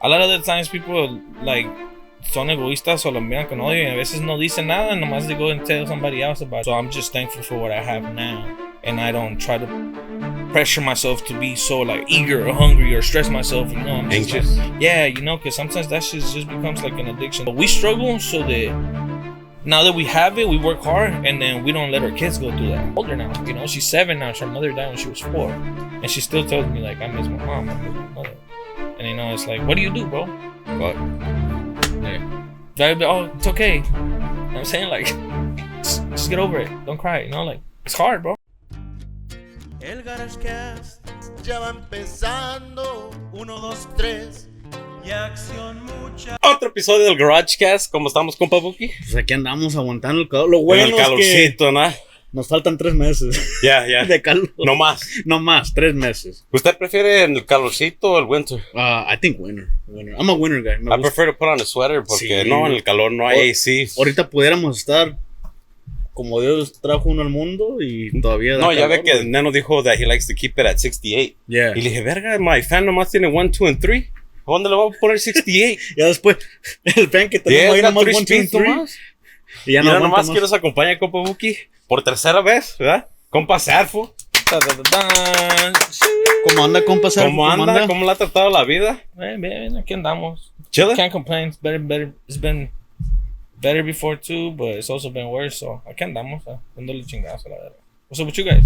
a lot of the times people like son egoístas o lo miran con odio y a veces no dicen nada, nomás they go and tell somebody else about it. So I'm just thankful for what I have now, and I don't try to pressure myself to be so like eager or hungry or stress myself, you know. I'm just anxious. like, yeah, you know, because sometimes that shit just becomes like an addiction. But we struggle so that now that we have it, we work hard, and then we don't let our kids go through that. Older now, you know, she's 7 now. Her mother died when she was 4, and she still tells me like, I miss my mom, I miss my mother. And you know, it's like, what do you do, bro? What? Yeah. Oh, it's okay. You know what I'm saying, like, just get over it. Don't cry. You know, like, it's hard, bro. El GarageCast ya va empezando. 1, 2, 3. Y acción mucha. Otro episodio del GarageCast. ¿Cómo estamos, compa Buki? Pues aquí andamos aguantando el calor. Lo bueno el calorcito, es que ¿no? nos faltan 3 meses. Ya. De calor. No más. No más, 3 meses. ¿Usted prefiere el calorcito o el winter? I think winter. I'm a winter guy. I prefer to put on a sweater porque Sí. no, en el calor no hay AC. Ahorita pudiéramos estar como Dios trajo uno al mundo y todavía... No, da ya ve calor, que güey. Neno dijo that he likes to keep it at 68. Yeah. Y le dije, verga, my fan nomás tiene 1, 2, and 3. ¿Dónde le vamos a poner 68? Ya después, el fan que tenemos ahí got nomás 3 1, 2, speeds 3. nomás. Y ya Y no no aguanta nomás más. que nos acompaña, compa Buki, por tercera vez, ¿verdad? Compa Sarfo. ¿Cómo anda, compa? ¿Cómo anda? ¿Cómo le ha tratado la vida? Bien, aquí andamos. Chile? Can't complain. It's better. It's been better before too, but it's also been worse. So aquí andamos, dándole chingazo a la verdad. What's up with you guys?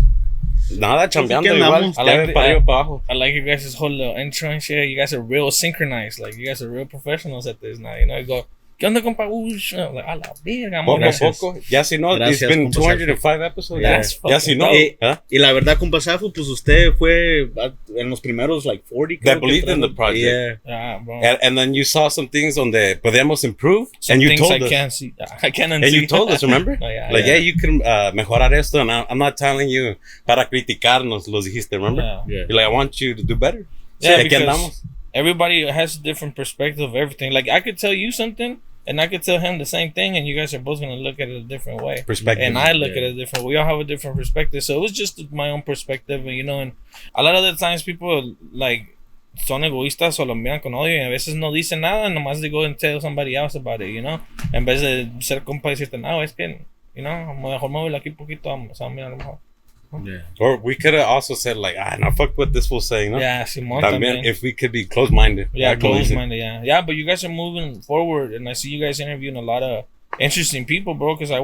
Nada, chambeando aquí igual. andamos. I Ya like ves the- para arriba para abajo. I like you guys' whole little intro and shit. You guys are real synchronized. Like, you guys are real professionals at this now. You know, you go, ¿qué onda, compa? Like, a la verga, Poco a Gracias. poco. Ya si no, Gracias, it's been compa 205 episodes. Yeah. Ya si no. Fucking ¿eh? Y la verdad, compa Safo, pues usted fue en los primeros, like, 40. That creo que believed in the trajo. project. Yeah. Yeah, bro. And then you saw some things donde podíamos improve. Some and you things told I us. can't see. I can't unsee. And you told us, remember? Oh, yeah, like, yeah. you can mejorar esto. And I'm not telling you para criticarnos, los dijiste, remember? Yeah. Yeah. You're like, I want you to do better. Yeah, Y aquí because andamos. everybody has a different perspective of everything. Like, I could tell you something, and I could tell him the same thing, and you guys are both going to look at it a different way. Perspective. And I look Yeah. at it different. We all have a different perspective. So it was just my own perspective, and, you know, and a lot of the times people, like, son egoístas o lo miran con odio y a veces no dicen nada, nomás they go and tell somebody else about it, you know? En vez de ser compa y decirte, no, es que, you know, mejor muévelo aquí poquito, o sea, mira, a lo mejor. Yeah. Or we could have also said, like, no, fuck what this fool saying, no? Yeah, Simón También, también. if we could be closed-minded. Yeah, como dicen. close-minded, yeah. Yeah, but you guys are moving forward, and I see you guys interviewing a lot of interesting people, bro, because I'm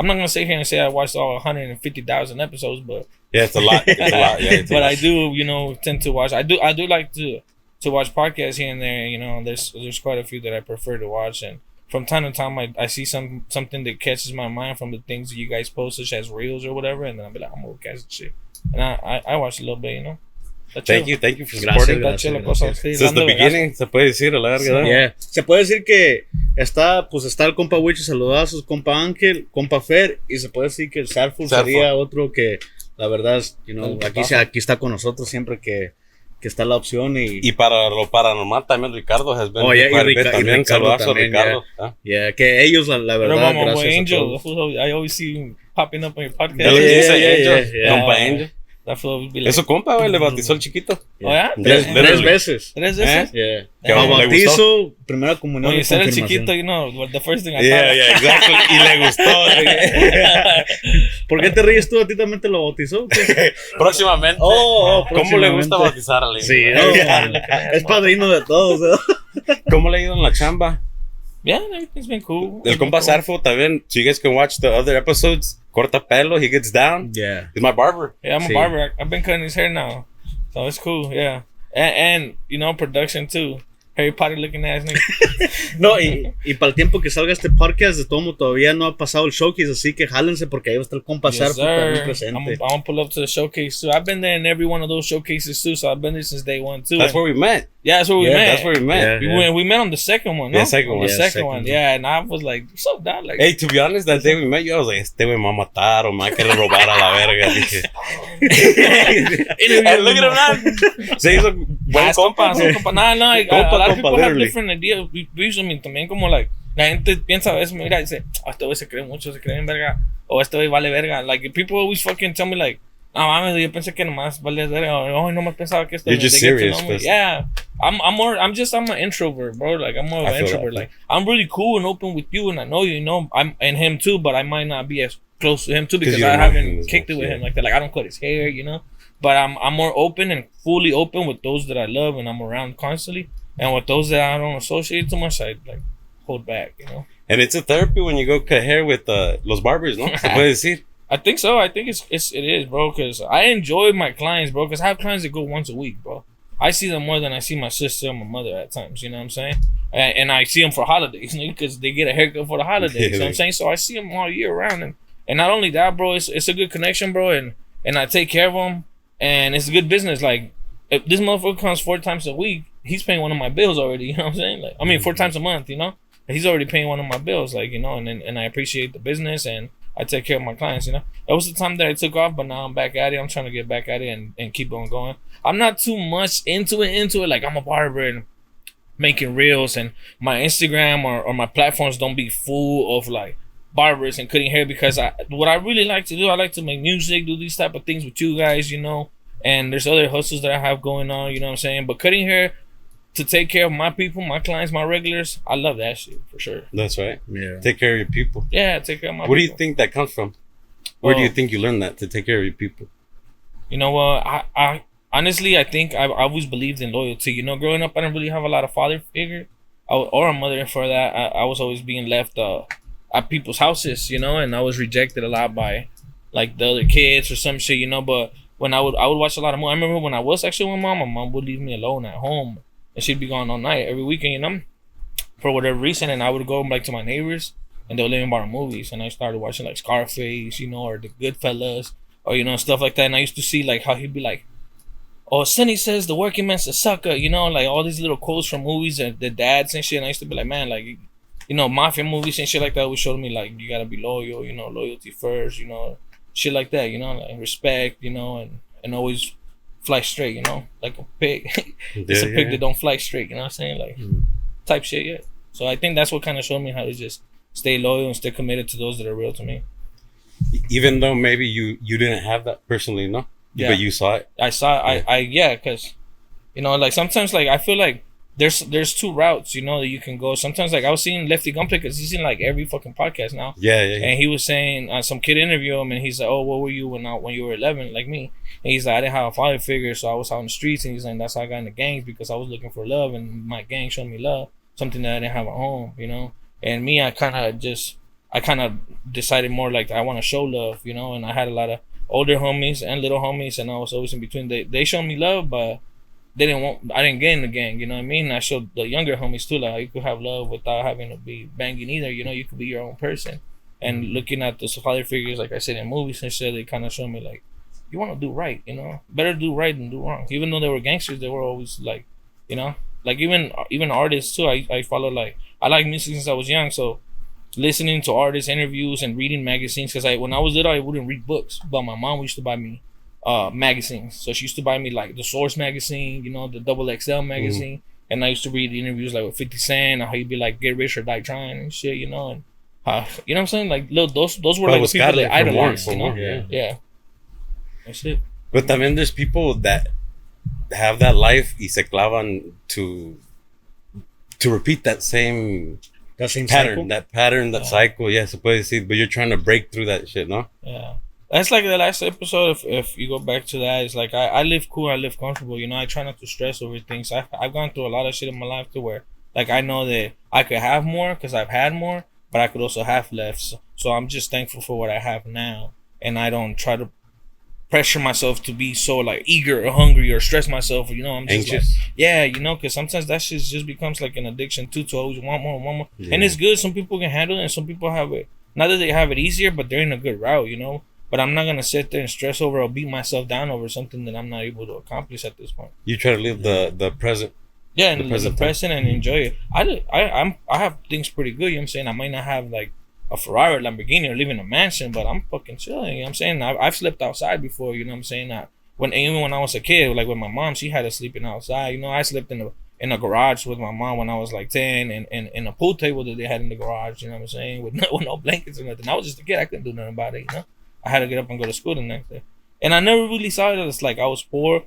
not going to sit here and say I watched all 150,000 episodes, but Yeah, it's a lot. It's a lot. Yeah, it's a but lot. I do, you know, tend to watch. I do like to watch podcasts here and there, you know. There's quite a few that I prefer to watch, and from time to time I see something that catches my mind from the things that you guys post, such as reels or whatever, and then I'll be like, I'm gonna catch the shit. And I watch a little bit, you know. That's Thank chill. you for Gracias, supporting. That's chill, gracias. cosa, sí, Since the dándole beginning, se puede decir a la verga, ¿no? Yeah. Se puede decir que está el compa Wicho, saludazos, compa Ángel, compa Fer, y se puede decir que el Sarful Sarful. sería otro que, la verdad, you know, El aquí está con nosotros siempre que está la opción Y para lo paranormal también Ricardo has been Oh, yeah, quite a y bit Rica- y también. Ricardo Saludazo a también, Ricardo. ¿ah? yeah, que ellos, la Pero verdad, vamos, gracias boy, a Angel, todos. that fool, I always see him popping up on your podcast. Ya lo Yeah, dice yeah, Angel, yeah, yeah. compa Angel. That fool would be like, Es su compa, güey, le bautizó el chiquito. oh, yeah? Tres Literally. veces. ¿Tres veces? Yeah. ¿Qué Pa' onda, le bautizo, primera comunión Oye, y ser el confirmación. chiquito, you know, the first thing I Yeah, thought. yeah, exactly. Y le gustó. ¿Por qué te ríes tú? ¿A ti también te lo bautizó? Próximamente. Oh, ¿Cómo le gusta próximamente. bautizar a la Sí, hija? es padrino de todos, ¿no? ¿Cómo le ha ido en la chamba? Yeah, everything's been cool. El compa Sarfo también, so you guys can watch the other episodes. Corta pelo, he gets down. Yeah. He's my barber. Yeah, I'm a Sí. barber. I've been cutting his hair now. So it's cool, yeah. And you know, production too. Harry Potter looking ass nigga. No, y para el tiempo que salga este podcast, de todo todavía no ha pasado el showcase, así que jálense porque ahí va a estar el compa Yes, Sarfo también sir. presente. I'm gonna pull up to the showcase too. I've been there in every one of those showcases too, so I've been there since day one too. That's And- where we met. yeah, that's where we met. That's where we met. Yeah. We met on the second one, no? Yeah, second On one. The Yeah, second second one, one. yeah. And I was like, what's up, dog? Like, Hey, to be honest, that day we met you, I was like, este güey me va a matar o me va a querer robar a la verga. Dije. And look at him now. Se hizo buen compa. son compa. No, a Compa, lot of compa, people have literally. different ideas. Usually también como like, la gente piensa a veces, mira, dice, este güey se cree mucho, se cree en verga, o este güey vale verga. Like, people always fucking tell me like, no mames, yo pensé que nomás vale verga, o no, nomás pensaba que esto You're just they get to serious, know me. pues. Yeah, I'm an introvert, bro. Like I'm more of I an feel introvert. that. Like I'm really cool and open with you, and I know you know I'm and him too, but I might not be as close to him too because you I don't know him haven't as kicked it much, with yeah. him like that. Like I don't cut his hair, you know. But I'm more open and fully open with those that I love and I'm around constantly, and with those that I don't associate too much, I like hold back, you know. And it's a therapy when you go cut hair with los barbers, ¿no? Se puede decir. I think so. I think it is, bro. Because I enjoy my clients, bro. Because I have clients that go once a week, bro. I see them more than I see my sister and my mother at times. You know what I'm saying? And I see them for holidays, because they get a haircut for the holidays. You know what I'm saying? So I see them all year round, and not only that, bro. It's a good connection, bro. And I take care of them, and it's good business. Like if this motherfucker comes 4 times a week, he's paying one of my bills already. You know what I'm saying? Like I mean, 4 times a month. You know, he's already paying one of my bills. Like you know, and I appreciate the business and I take care of my clients, you know. That was the time that I took off, but now I'm back at it. I'm trying to get back at it and keep on going. I'm not too much into it. Like I'm a barber and making reels, and my Instagram or my platforms don't be full of like barbers and cutting hair because what I really like to do, I like to make music, do these type of things with you guys, you know. And there's other hustles that I have going on, you know what I'm saying? But cutting hair to take care of my people, my clients, my regulars, I love that shit for sure. That's right. Yeah. Take care of your people. Yeah, take care of my What do people. you think that comes from? Where do you Well, think you learned that to take care of your people? You know what? I honestly, I think I've always believed in loyalty. You know, growing up, I didn't really have a lot of father figure or a mother for that. I was always being left at people's houses, you know, and I was rejected a lot by like the other kids or some shit, you know. But when I would watch a lot of movies. I remember when I was actually with my mom would leave me alone at home, and she'd be gone all night every weekend, you know, for whatever reason. And I would go like to my neighbors, and they'll let me borrow movies, and I started watching like Scarface, you know, or The Goodfellas, or you know, stuff like that. And I used to see like how he'd be like, "Oh, Sonny says the working man's a sucker," you know, like all these little quotes from movies and the dads and shit. And I used to be like, man, like, you know, mafia movies and shit like that always showed me like you gotta be loyal, you know, loyalty first, you know, shit like that, you know, like respect, you know, and always fly straight, you know, like a pig. It's a pig that don't fly straight, you know what I'm saying? Like type shit, yeah. So I think that's what kind of showed me how to just stay loyal and stay committed to those that are real to me. Even though maybe you didn't have that personally, no? Yeah. But you saw it. I saw yeah, because you know, like sometimes like I feel like there's 2 routes, you know, that you can go. Sometimes like I was seeing Lefty Gunplay because he's in like every fucking podcast now. Yeah. And he was saying some kid interviewed him, and he's like, "Oh, what were you when you were 11, like me?" And he's like, "I didn't have a father figure, so I was out in the streets." And he's like, "That's how I got in the gangs because I was looking for love, and my gang showed me love, something that I didn't have at home, you know." And me, I kind of decided more like I want to show love, you know. And I had a lot of older homies and little homies, and I was always in between. They showed me love, but I didn't get in the gang, you know what I mean? I showed the younger homies too, like you could have love without having to be banging either, you know. You could be your own person. And looking at the father figures, like I said, in movies and shit, they kind of showed me like, you want to do right, you know. Better do right than do wrong. Even though they were gangsters, they were always like, you know, like even artists too. I follow, like, I like music since I was young, so listening to artists, interviews, and reading magazines. Because when I was little, I wouldn't read books, but my mom used to buy me magazines. So she used to buy me like the Source magazine, you know, the Double XL magazine, and I used to read interviews like with 50 Cent, how he'd be like, "Get rich or die trying" and shit, you know. And you know what I'm saying? Like, look, those were like the people that I idolized, you know. Yeah. That's it. But también there's people that have that life y se clavan to repeat that same same pattern, cycle? that cycle. Yeah, se puede decir. But you're trying to break through that shit, no? Yeah. That's like the last episode. If you go back to that, it's like I live cool, I live comfortable. You know, I try not to stress over things. I've gone through a lot of shit in my life to where like I know that I could have more because I've had more, but I could also have less. So I'm just thankful for what I have now, and I don't try to pressure myself to be so like eager or hungry or stress myself. Or, you know, I'm just Anxious. like, yeah, you know, because sometimes that shit just becomes like an addiction too, to always want more. Yeah. And it's good. Some people can handle it, and some people have it. Not that they have it easier, but they're in a good route, you know. But I'm not gonna sit there and stress over or beat myself down over something that I'm not able to accomplish at this point. You try to live the present. Yeah, and The live present the present and enjoy it. I have things pretty good. You know what I'm saying? I might not have like a Ferrari or Lamborghini or live in a mansion, but I'm fucking chilling. You know what I'm saying? I've slept outside before. You know what I'm saying? Even when I was a kid, like with my mom, she had us sleeping outside. You know, I slept in a garage with my mom when I was like 10, and in a pool table that they had in the garage. You know what I'm saying? With no blankets or nothing. I was just a kid. I couldn't do nothing about it. You know, I had to get up and go to school the next day. And I never really saw it as like I was poor.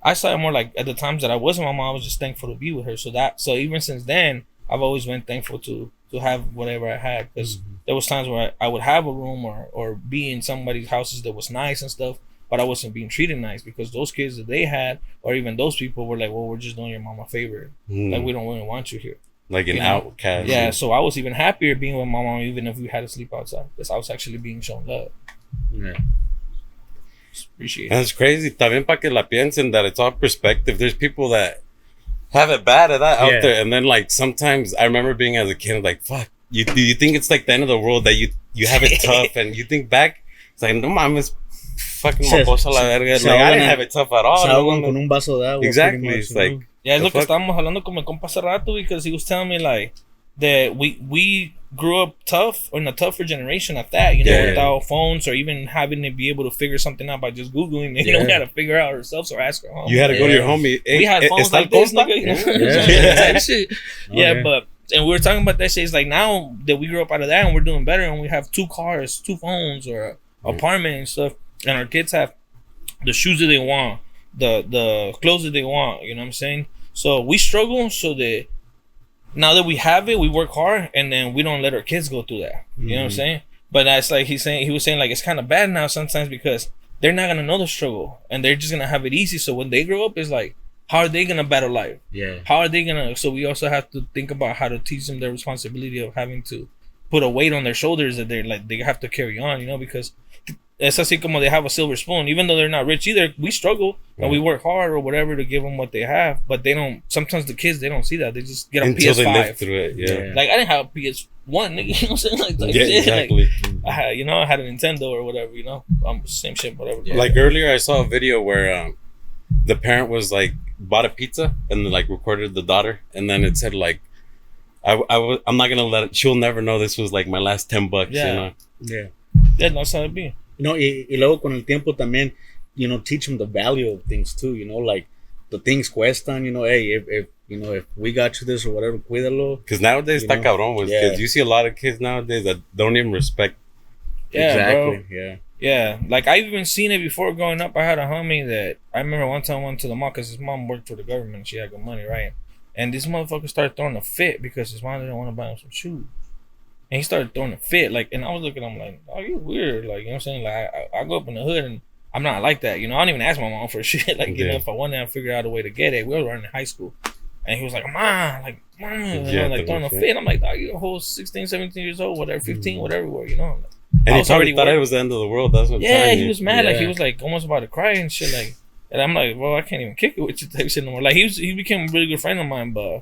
I saw it more like at the times that I was with my mom, I was just thankful to be with her. So even since then, I've always been thankful to have whatever I had, because there was times where I would have a room or be in somebody's houses that was nice and stuff, but I wasn't being treated nice because those kids that they had, or even those people were like, well, we're just doing your mom a favor. Like, we don't really want you here. Like an outcast. Yeah, so I was even happier being with my mom, even if we had to sleep outside, because I was actually being shown love. Yeah. Just appreciate it. That's crazy. También para que la piensen that it's all perspective. There's people that have it bad at that out there, and then like sometimes I remember being as a kid like, fuck, you think it's like the end of the world that you have it tough, and you think back, it's like, no mames, fucking mocosa la verga. Like, I didn't have it tough at all. Se ahogan con un vaso de agua. Exactly. It's like, yeah, es lo que estábamos hablando con mi compa hace rato, because he was telling me like that we grew up tough, or in a tougher generation at that, you know, without phones or even having to be able to figure something out by just Googling it. You know, we had to figure out ourselves or ask our home. You had to go to your homie. Hey, we had phones like this, nigga. You know? That shit. Yeah, but and we were talking about that shit. It's like now that we grew up out of that and we're doing better, and we have 2 cars, 2 phones, or an apartment and stuff, and our kids have the shoes that they want, the clothes that they want. You know what I'm saying? So we struggle so that now that we have it, we work hard, and then we don't let our kids go through that. You know what I'm saying? But that's like he was saying like it's kind of bad now sometimes, because they're not gonna know the struggle, and they're just gonna have it easy. So when they grow up, it's like, how are they gonna battle life? Yeah. How are they gonna? So we also have to think about how to teach them the responsibility of having to put a weight on their shoulders that they have to carry on. You know, because it's así como they have a silver spoon. Even though they're not rich either, we struggle and we work hard or whatever to give them what they have. But they don't. Sometimes the kids, they don't see that. They just get a until PS5. they live through it. Yeah. Like I didn't have a PS1, nigga. You know what I'm saying? Like Yeah, shit. exactly. Like, I had a Nintendo or whatever. You know, same shit, whatever. Yeah. Like earlier, I saw a video where the parent was like bought a pizza and like recorded the daughter, and then it said like, I'm not gonna let it. She'll never know this was like my last $10. Yeah. You know. Yeah. Yeah, that's how it be. You know, y luego con el tiempo también, you know, teach them the value of things too. You know, like the things cuestan. You know, hey, if you know, if we got you this or whatever, cuídalo. Because nowadays, está cabrón with kids. You see a lot of kids nowadays that don't even respect. Yeah, exactly. Bro. Yeah. Like I've even seen it before growing up. I had a homie that I remember one time I went to the mall because his mom worked for the government and she had good money, right? And this motherfucker started throwing a fit because his mom didn't want to buy him some shoes. And he started throwing a fit, like, and I was looking at him like, oh, you weird, like, you know what I'm saying? Like, I grew up in the hood and I'm not like that, you know. I don't even ask my mom for shit, like, you know, if I wanted to figure out a way to get it. We were in high school, and he was like, mom, you know, like throwing a fit. I'm like, dog, you a whole 16, 17 years old, whatever, 15, whatever, you know. And he probably thought it was the end of the world. That's what. Yeah, he was mad, like he was like almost about to cry and shit, like, and I'm like, well, I can't even kick it with you type shit no more. Like he became a really good friend of mine, but.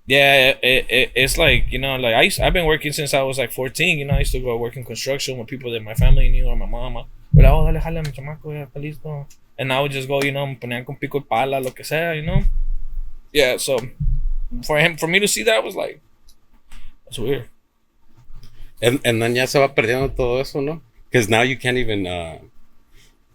Yeah, it's like, you know, like I've been working since I was like 14. You know, I used to go work in construction with people that my family knew or my mama. But oh, dale, jale, mi chamaco, ya está listo. And I would just go, you know, me ponían con pico y pala, lo que sea, you know. Yeah, so for me to see that was like, that's weird. And then ya se va perdiendo todo eso, ¿no? Because now you can't even.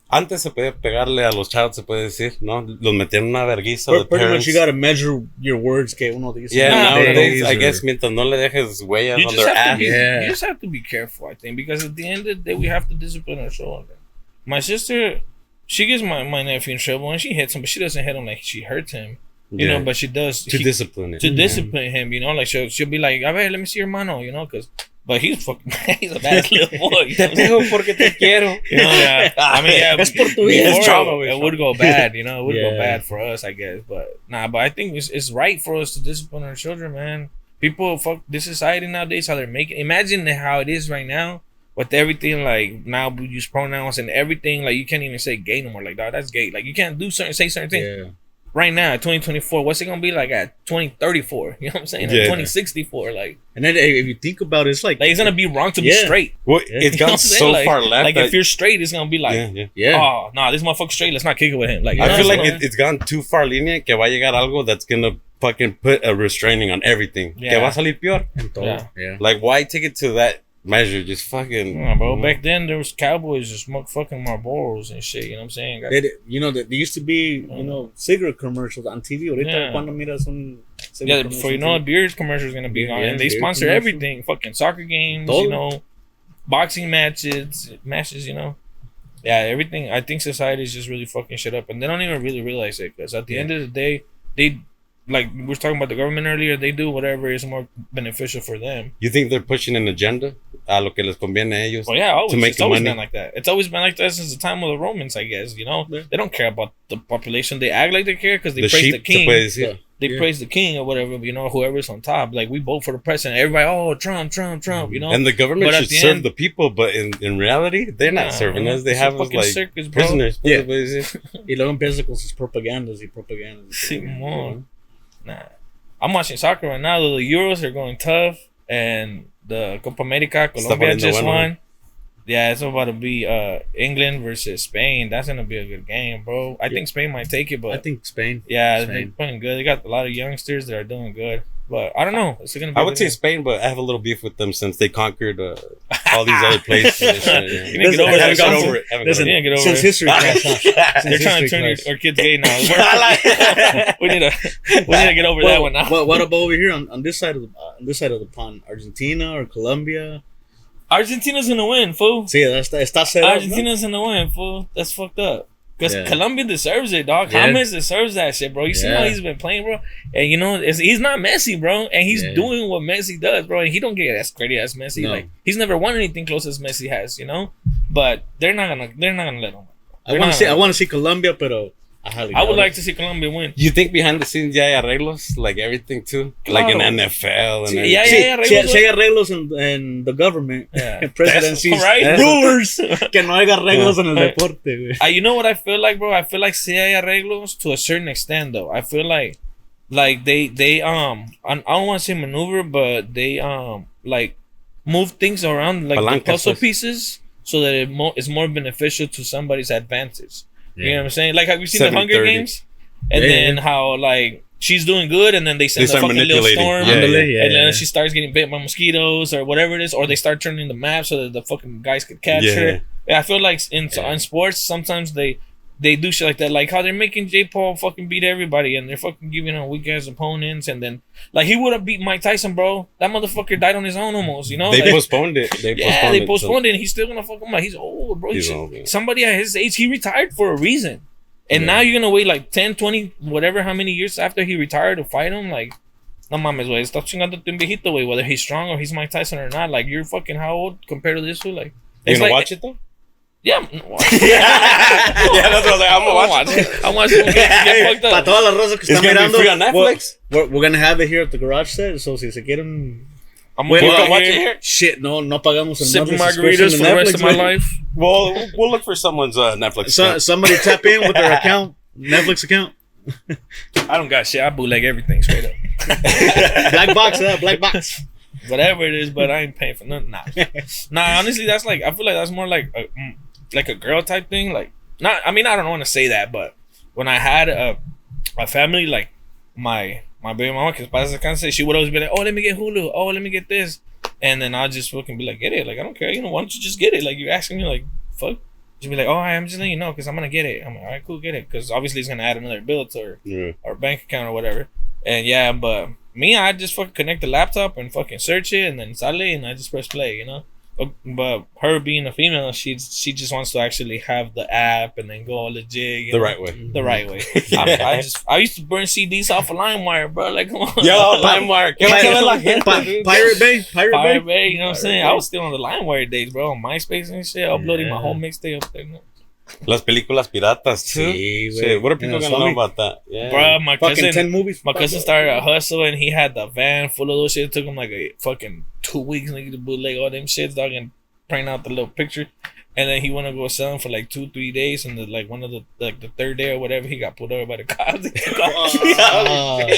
Antes se podía pegarle a los chavos, se puede decir, ¿no? Los metían en una vergüenza. Pretty much you gotta measure your words que uno dice. Yeah, nowadays, I guess, mientras no le dejes huellas on their ass. You just have to be careful, I think, because at the end of the day, we have to discipline ourselves. My sister, she gets my nephew in trouble and she hits him, but she doesn't hit him like she hurts him. You know, but she does. Discipline it. To discipline him, you know, like she'll be like, a ver, let me see your mano, you know, because. But he's fucking, he's a bad little boy. Te pego porque te quiero. You know, yeah. I mean, yeah, es por tu vida. It would go bad, you know. It would go bad for us, I guess. But but I think it's right for us to discipline our children, man. People, fuck this society nowadays, how they're making. Imagine how it is right now with everything. Like now, we use pronouns and everything. Like you can't even say gay no more. Like, dog, that's gay. Like you can't say certain things. Yeah. Right now, at 2024, what's it gonna be like at 2034? You know what I'm saying? At 2064, like. And then if you think about it, it's like it's gonna be wrong to be straight. Well, it's gone so far left. Like if you're straight, it's gonna be like, oh, nah, this motherfucker's straight. Let's not kick it with him. Like I feel like it's gone too far línea que va a llegar algo that's gonna fucking put a restraining on everything. Que va a salir peor. Yeah. Like why take it to that measure? Just fucking. Yeah, bro. Back then there was cowboys just smoke fucking Marlboros and shit. You know what I'm saying? You know, there used to be, you know, cigarette commercials on TV. Ahorita cuando miras un before you know, a beer commercial is gonna be on, and they sponsor everything. Fucking soccer games, you know, boxing matches. You know, Yeah, everything. I think society is just really fucking shit up, and they don't even really realize it. Because at the end of the day, they, like we were talking about the government earlier, they do whatever is more beneficial for them. You think they're pushing an agenda a lo que les conviene a ellos? Well, yeah, always. To make It's always money. been like that. It's always been like that since the time of the Romans, I guess. You know, Yeah. they don't care about the population. They act like they care because they The praise sheep, the se king. puede decir. They Yeah. praise the king or whatever. You know, whoever's on top. Like we vote for the president. Everybody, oh, Trump, Trump, Trump. You know, And the government But at should the serve end- the people, but in reality, they're not Nah, serving us. They it's a have us fucking like circus, bro. prisoners. Yeah. Puede decir. Y luego empieza con sus propagandas y propagandas. Sí, mon. Nah, I'm watching soccer right now. The Euros are going tough, and the Copa America, Colombia poniendo just bueno. won. Yeah, it's about to be England versus Spain. That's gonna be a good game, bro. I think Spain might take it, but I think Spain. yeah, Spain. they're playing good. They got a lot of youngsters that are doing good, but I don't know. It's gonna be. I a would good say game. Spain, but I have a little beef with them since they conquered all these other places. And shit, You yeah. didn't get over I that. haven't got Listen, over it. Haven't Listen, got Yeah, get over since it. history class, huh? Since They're trying to history turn class. our kids gay now. we need to get over that one now. What about over here on this side of the pond? Argentina or Colombia? Argentina's gonna win, fool. Sí, está set up, ¿no? Argentina's gonna win, fool. That's fucked up. Because Yeah. Colombia deserves it, dog. Yeah. James deserves that shit, bro. You see how Yeah. he's been playing, bro? And you know, he's not Messi, bro. And he's Yeah. doing what Messi does, bro. And he don't get as credit as Messi. No. Like he's never won anything close as Messi has, you know? But they're not gonna let him. I want to see Colombia, pero I would like to see Colombia win. You think behind the scenes ya hay arreglos, like everything too, like in Claro. NFL and Sí, everything? yeah, yeah. Si hay arreglos en the government, Yeah. presidencies, That's right. rulers, que no haya arreglos en el deporte, güey. You know what I feel like, bro? I feel like sí hay arreglos to a certain extent, though. I feel like they I don't want to say maneuver, but they like move things around like the Palancas, puzzle pues. pieces so that it's more beneficial to somebody's advantage. You know Yeah. what I'm saying? Like, have you seen the Hunger 7:30. Games? And Yeah, then yeah. how like she's doing good, and then they send They a start fucking little manipulating. storm, Yeah, Ándale, yeah. yeah, and then yeah. she starts getting bit by mosquitoes or whatever it is, or they start turning the map so that the fucking guys could catch Yeah. her. Yeah, I feel like in sports sometimes they do shit like that, like how they're making J. Paul fucking beat everybody, and they're fucking giving him weak ass opponents, and then like he would have beat Mike Tyson, bro. That motherfucker died on his own almost, you know. They Like, postponed it. they postponed it, and he's still gonna fuck him. Like he's old, bro. He's old, yeah. Somebody at his age, he retired for a reason. And now you're gonna wait like 10, 20, whatever, how many years after he retired to fight him? Like, no mames, güey. Estás chingándote un viejito, güey. Whether he's strong or he's Mike Tyson or not. Like, you're fucking how old compared to this, fool? Like, You it's gonna like, watch it though? Yeah. Yeah, that's what I was like. I'm gonna watch it. I want to get fucked Para up. toda la raza que It's está gonna be mirando, free on Netflix. we're gonna have it here at the garage set. So si se quieren, I'm Wait, gonna hold go on, watch here, it here. shit, no pagamos el sipping Netflix margaritas subscription for to the rest of my Netflix, güey. life. Well, we'll look for someone's Netflix. account. Somebody tap in with their account, Netflix account. I don't got shit. I bootleg everything straight up. Black box. Whatever it is, but I ain't paying for nothing. Nah, honestly, that's like, I feel like that's more like a girl type thing. Like, not, I mean, I don't want to say that, but when I had a family, like my baby mama, because pasa cancer, she would always be like, oh, let me get Hulu. Oh, let me get this. And then I'll just fucking be like, get it. Like, I don't care. You know, why don't you just get it? Like, you're asking me, like, fuck. She'd be like, oh, I'm just letting you know because I'm going to get it. I'm like, all right, cool, get it. Because obviously it's going to add another bill to our bank account or whatever. And yeah, but me, I just fucking connect the laptop and fucking search it and then sale and I just press play, you know? But her being a female, she just wants to actually have the app and then go legit. You The know? right way. The right way. I used to burn CDs off of LimeWire, bro. Like, come on. Yo, LimeWire. ¿Qué va a saber la gente, dude? Pirate Bay. Pirate Bay, you know what I'm saying? Bay. I was still on the LimeWire days, bro. On MySpace and shit, uploading my Yeah. whole mixtape up there. You know? Las películas piratas too. Sí, güey. Shit, what are people Yeah, gonna know Sony. about that? Yeah. Bro, my Fucking cousin, 10 movies. my cousin started a hustle and he had the van full of those shit. It took him like a fucking 2 weeks nigga to bootleg all them shits, dog, and print out the little picture. And then he wanna go sell them for like 2-3 days, and the like one of the like the third day or whatever, he got pulled over by the cops. They took off. I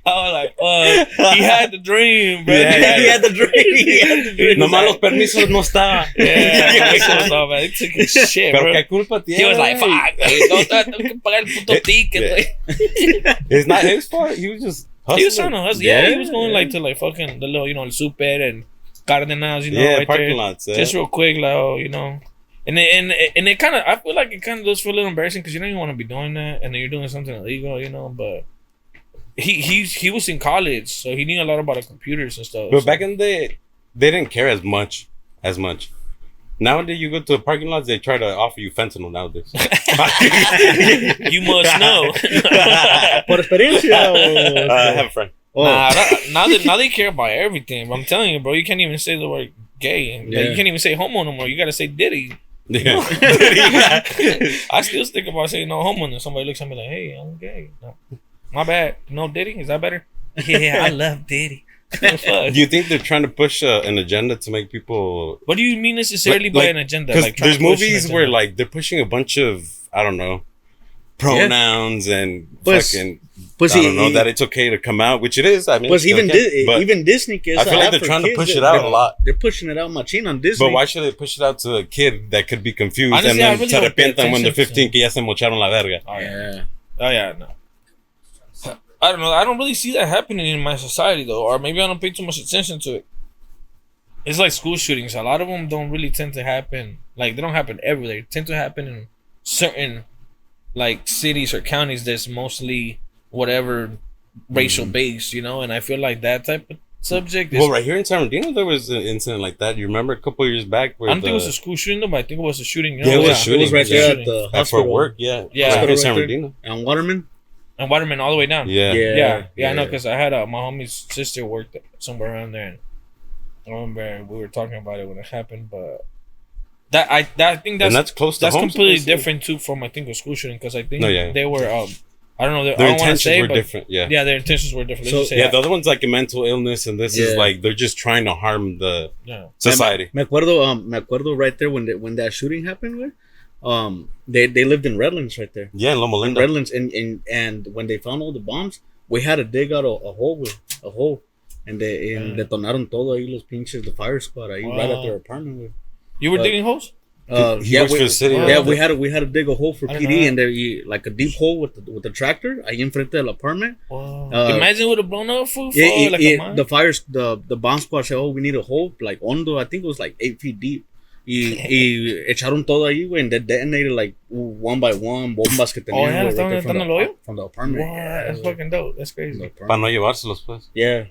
was like, he had the dream, bro. Yeah, he had the dream. He had the dream. Nomás los permisos no estaban. Yeah, that's what man. They took his shit, Pero bro. qué culpa tiene. He was like, güey? fuck, güey, tengo que pagar el puto ticket, güey. It's not his fault. He was just hustling. He was trying to hustle. Yeah, he was going like to like fucking the little, you know, el super and Cardenas, you know, Yeah, right parking there. lots. Yeah. Just real quick, like, oh, you know. And it kind of, I feel like it kind of does feel a little embarrassing because you don't even want to be doing that, and then you're doing something illegal, you know. But he was in college, so he knew a lot about the computers and stuff. But so. back in the day, they didn't care as much. Nowadays, you go to the parking lots, they try to offer you fentanyl nowadays. You must know. Por experiencia. I have a friend. Oh. Now they care about everything. But I'm telling you, bro, you can't even say the word gay. Like, you can't even say homo no more. You gotta say Diddy. Yeah. I still stick about saying no homo, and somebody looks at me like, "Hey, I'm gay." No. My bad. No Diddy. Is that better? Yeah, I love Diddy. Do you think they're trying to push an agenda to make people? What do you mean necessarily by an agenda? Because Like, trying there's to push an movies agenda? where like they're pushing a bunch of, I don't know, pronouns and fucking. Pues I don't know that it's okay to come out, which it is. I mean, Pues even but even Disney, que I feel like they're trying to push it out a lot. They're pushing it out machine on Disney. But why should they push it out to a kid that could be confused Honestly, and then I really se don't pay arrepientan when they're attention 15 que ya se mocharon la verga? Oh, Yeah. Oh yeah, no. I don't know. I don't really see that happening in my society though, or maybe I don't pay too much attention to it. It's like school shootings. A lot of them don't really tend to happen. Like they don't happen everywhere. They tend to happen in certain like cities or counties that's mostly whatever racial based, you know. And I feel like that type of subject is. Well, right here in San Bernardino, there was an incident like that. You remember a couple of years back where I don't think it was a school shooting though, but I think it was a shooting. You Yeah, know? it was shooting. It was right there at the at hospital. Fort Work. Yeah, Yeah. right here in Right San there. Bernardino. And Waterman. And Waterman all the way down. Yeah, Yeah, I know because I had my homie's sister worked somewhere around there, and I remember we were talking about it when it happened. But I think and that's close to that's home, completely supposedly. different too from I think a school shooting because I think No, yeah. they were I don't know I Their don't want to intentions say were but different. Yeah, yeah their intentions were different. Let's So- just say yeah. that. The other one's like a mental illness, and this is Yeah. like they're just trying to harm the Yeah. society. Me acuerdo right there when that shooting happened. Güey. They lived in Redlands right there. Yeah, in Loma In Linda. Redlands, and when they found all the bombs, we had to dig out a hole, güey, a hole, and detonaron todo ahí los pinches, the fire squad ahí right at their apartment. Güey. You were But- digging holes? He works for the city. Yeah, right? we had to dig a hole for I didn't PD, know and there like a deep hole with the tractor ahí enfrente del apartment. Wow. Uh, Imagine it would have blown up fool. Yeah, Like a mine. the bomb squad said, "Oh, we need a hole like hondo. I think it was like 8 feet deep." Y echaron todo ahí, güey, and they detonated like one by one bombas que tenían. yeah, güey, estaban right there dando el hoyo? from the apartment. Wow, that's güey. fucking dope. That's From the crazy. apartment. Para no llevárselos, pues. Yeah.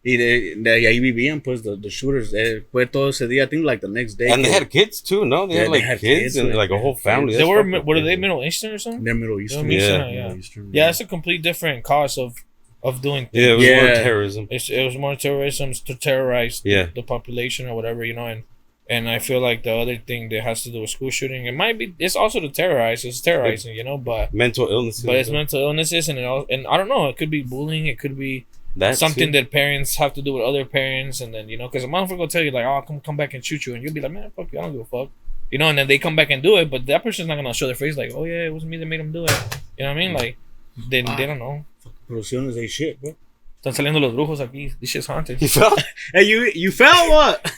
Y de ahí vivían, pues, the shooters. Fue todo ese día, I think, like the next day. And they que had kids too, no? They Yeah, had like they had kids kids, and like, like a whole family. They That's were fucking what are they crazy. Middle Eastern or something? They're Middle Eastern. Yeah. Middle Eastern. Yeah, it's a complete different cause of doing things. Yeah, it was more Yeah. terrorism. It was more terrorism to terrorize Yeah. the population or whatever, you know, and I feel like the other thing that has to do with school shooting, it's also to terrorize, it's terrorizing, you know, but Mental illnesses. it's mental illnesses and and I don't know, it could be bullying, it could be That's something that parents have to do with other parents, and then you know, because a motherfucker will tell you like, "Oh, come back and shoot you," and you'll be like, "Man, fuck you, I don't give a fuck," you know, and then they come back and do it, but that person's not gonna show their face like, "Oh yeah, it was me that made them do it," you know what I mean? Like, they don't know. Producciones they shit, bro. Están saliendo los brujos aquí. This shit's haunted. You felt? Hey, you felt what?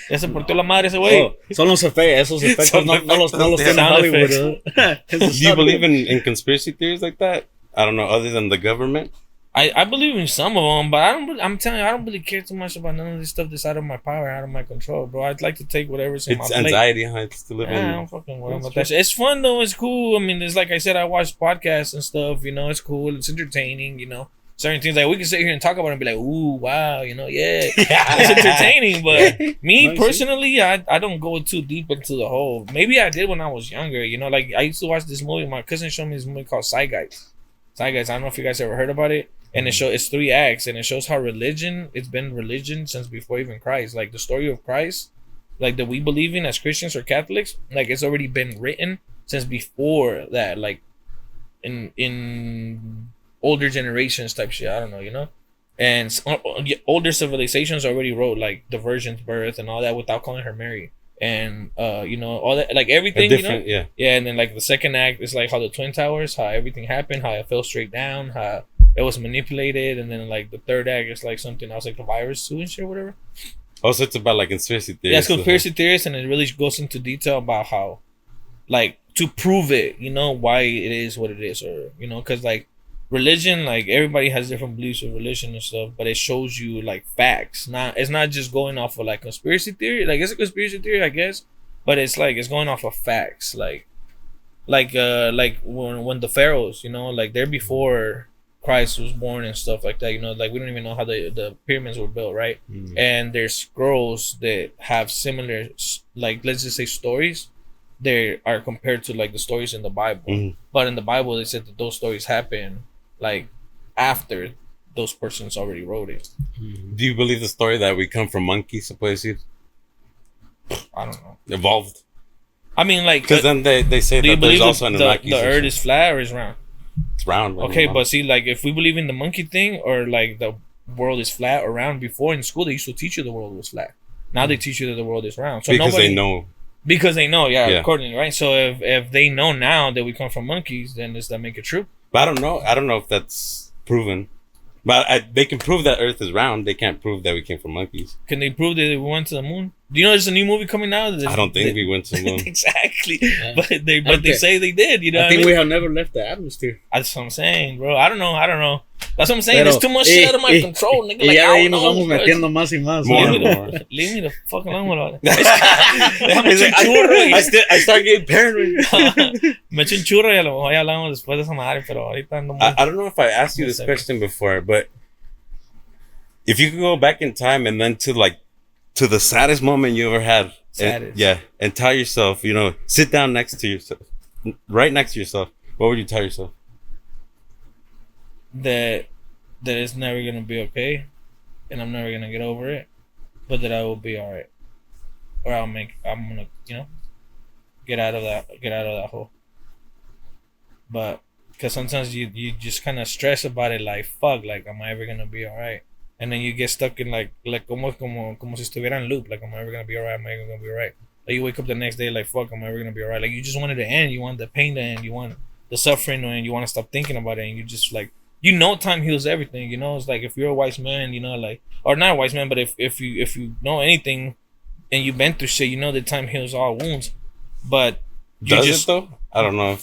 Ya se portó la madre ese güey. Oh, son los esos efectos, Son no los efectos, tiene sound Hollywood. effects. ¿eh? Do you believe in conspiracy theories like that? I don't know, other than the government. I believe in some of them, but I'm telling you, I don't really care too much about none of this stuff that's out of my power, out of my control, bro. I'd like to take whatever's in It's my plate. anxiety, huh? It's to live Yeah, I in. don't fucking worry about that shit. It's fun though. It's cool. I mean, it's like I said, I watch podcasts and stuff. You know, it's cool. It's entertaining. You know, certain things like we can sit here and talk about it and be like, "Ooh, wow," you know, yeah, it's entertaining. But me Nice, personally, I don't go too deep into the whole. Maybe I did when I was younger. You know, like I used to watch this movie. My cousin showed me this movie called Side Guys. Side Guys. I don't know if you guys ever heard about it. And it's 3 acts, and it shows how it's been religion since before even Christ. Like the story of Christ, like that we believe in as Christians or Catholics, like it's already been written since before that, like in older generations type shit. I don't know, you know. And older civilizations already wrote like the Virgin's birth and all that without calling her Mary, and you know, all that, like everything, you know. Yeah. Yeah, and then like the second act is like how the Twin Towers, how everything happened, how it fell straight down, how it was manipulated, and then like the third act is like something else, like the virus too and shit, or whatever. Also, it's about like conspiracy theories. Yeah, it's conspiracy theories, and it really goes into detail about how, like, to prove it, you know, why it is what it is, or you know, because like religion, like everybody has different beliefs of religion and stuff, but it shows you like facts. It's not just going off of like conspiracy theory. Like it's a conspiracy theory, I guess, but it's like it's going off of facts, like when the pharaohs, you know, like they're before Christ was born and stuff like that. You know, like we don't even know how the pyramids were built, right? And there's scrolls that have similar, like let's just say stories. They are compared to like the stories in the Bible, but in the Bible they said that those stories happen like after those persons already wrote it. Do you believe the story that we come from monkeys, supposedly? I don't know. Evolved. I mean, like, because then they say that there's also an the Earth is flat or is round? It's round. Okay, but see, like, if we believe in the monkey thing or like the world is flat or round, before in school they used to teach you the world was flat. Now they teach you that the world is round. So because they know. Because they know, yeah, accordingly, right? So if they know now that we come from monkeys, then does that make it true? But I don't know. I don't know if that's proven. But they can prove that Earth is round. They can't prove that we came from monkeys. Can they prove that we went to the moon? Do you know there's a new movie coming out? I don't think we went to the moon. Exactly. Yeah. But they say they did. You know, I think we have never left the atmosphere. That's what I'm saying, bro. I don't know. That's what I'm saying. There's too much shit out of my control, nigga. Like, ya ahí nos vamos metiendo más y más. Leave me the fuck alone with all that. I start getting paranoid. Me eché un churro y a lo mejor ya hablamos después de esa madre, pero ahorita ando muy... I don't know if I asked you this question before, but if you could go back in time and then to the saddest moment you ever had, and tell yourself, you know, sit down next to yourself, right next to yourself, what would you tell yourself? That it's never gonna be okay, and I'm never gonna get over it, but that I will be all right, or I'm gonna, you know, get out of that hole. But because sometimes you just kind of stress about it, like fuck, like am I ever gonna be all right? And then you get stuck in like como si estuviera en loop, like am I ever gonna be all right? Am I ever gonna be all right? Like you wake up the next day like fuck, am I ever gonna be all right? Like you just want it to end, you want the pain to end, you want the suffering to end, you want to stop thinking about it, and you just like. You know, time heals everything. You know, it's like if you're a wise man, you know, like, or not a wise man, but if you know anything, and you've been through shit, you know that time heals all wounds. But does it though? I don't know.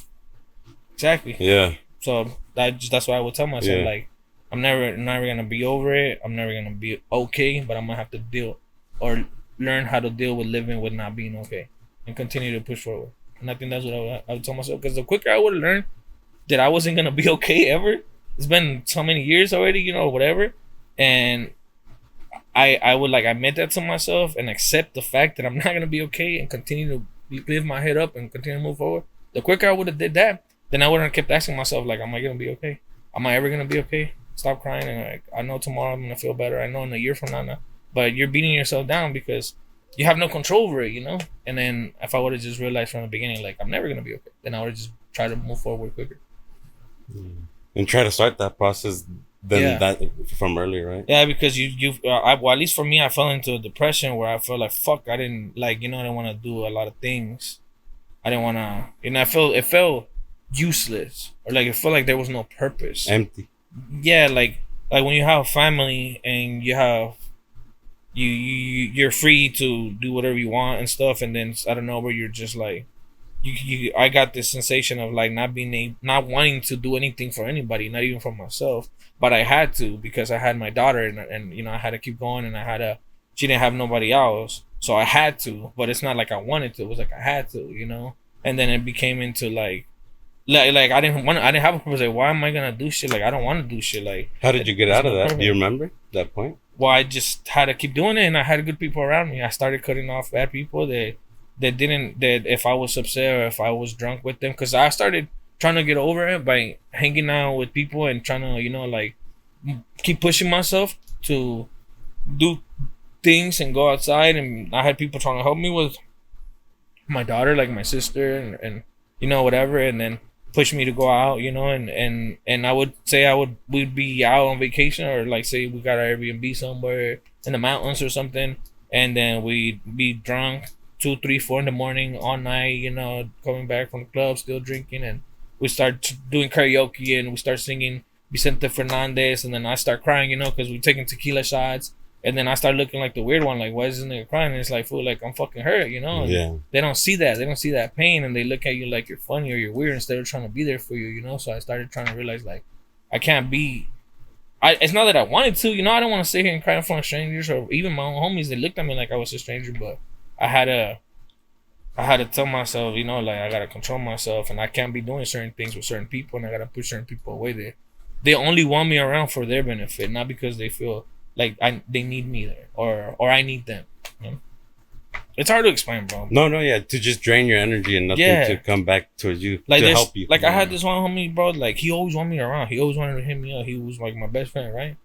Exactly. Yeah. So that's what I would tell myself. Like, I'm never gonna be over it. I'm never gonna be okay, but I'm gonna have to deal or learn how to deal with living with not being okay and continue to push forward. And I think that's what I would tell myself, because the quicker I would have learned that I wasn't gonna be okay ever. It's been so many years already, you know, whatever. And I would like admit that to myself and accept the fact that I'm not gonna be okay and continue to lift my head up and continue to move forward. The quicker I would have did that, then I wouldn't have kept asking myself, like, am I gonna be okay? Am I ever gonna be okay? Stop crying, and like, I know tomorrow I'm gonna feel better. I know in a year from now, but you're beating yourself down because you have no control over it, you know. And then if I would have just realized from the beginning, like, I'm never gonna be okay, then I would have just try to move forward quicker. And try to start that process than that from earlier, right? Yeah, because well, at least for me, I fell into a depression where I felt like fuck. I didn't like, you know, I didn't want to do a lot of things. I didn't want to, and it felt useless, or like it felt like there was no purpose. Empty. Yeah, like when you have a family and you have you're free to do whatever you want and stuff, and then I don't know where you're just like. I got this sensation of like not wanting to do anything for anybody, not even for myself, but I had to because I had my daughter and you know I had to keep going, and she didn't have nobody else, so I had to. But it's not like I wanted to; it was like I had to, you know. And then it became into like I didn't have a purpose. Like, why am I gonna do shit? Like, I don't want to do shit. Like, how did you get out of that? Purpose. Do you remember that point? Well, I just had to keep doing it, and I had good people around me. I started cutting off bad people that if I was upset or if I was drunk with them, because I started trying to get over it by hanging out with people and trying to, you know, like keep pushing myself to do things and go outside. And I had people trying to help me with my daughter, like my sister and you know, whatever, and then push me to go out, you know, and I would say we'd be out on vacation, or like say we got our Airbnb somewhere in the mountains or something, and then we'd be drunk 2, 3, 4 in the morning all night, you know, coming back from the club, still drinking, and we start doing karaoke and we start singing Vicente Fernandez, and then I start crying, you know, because we're taking tequila shots, and then I start looking like the weird one, like, why is this nigga crying? And it's like, fool, like, I'm fucking hurt, you know. And they don't see that pain, and they look at you like you're funny or you're weird instead of trying to be there for you, you know. So I started trying to realize, like, I can't be. It's not that I wanted to, you know. I don't want to sit here and cry in front of strangers or even my own homies. They looked at me like I was a stranger, but I had to tell myself, you know, like I gotta control myself, and I can't be doing certain things with certain people, and I gotta push certain people away they only want me around for their benefit, not because they feel like they need me there or I need them. You know? It's hard to explain, bro. No, yeah, to just drain your energy and nothing to come back towards you like to help you. Like I had this one homie, bro. Like he always wanted me around. He always wanted to hit me up. He was like my best friend, right?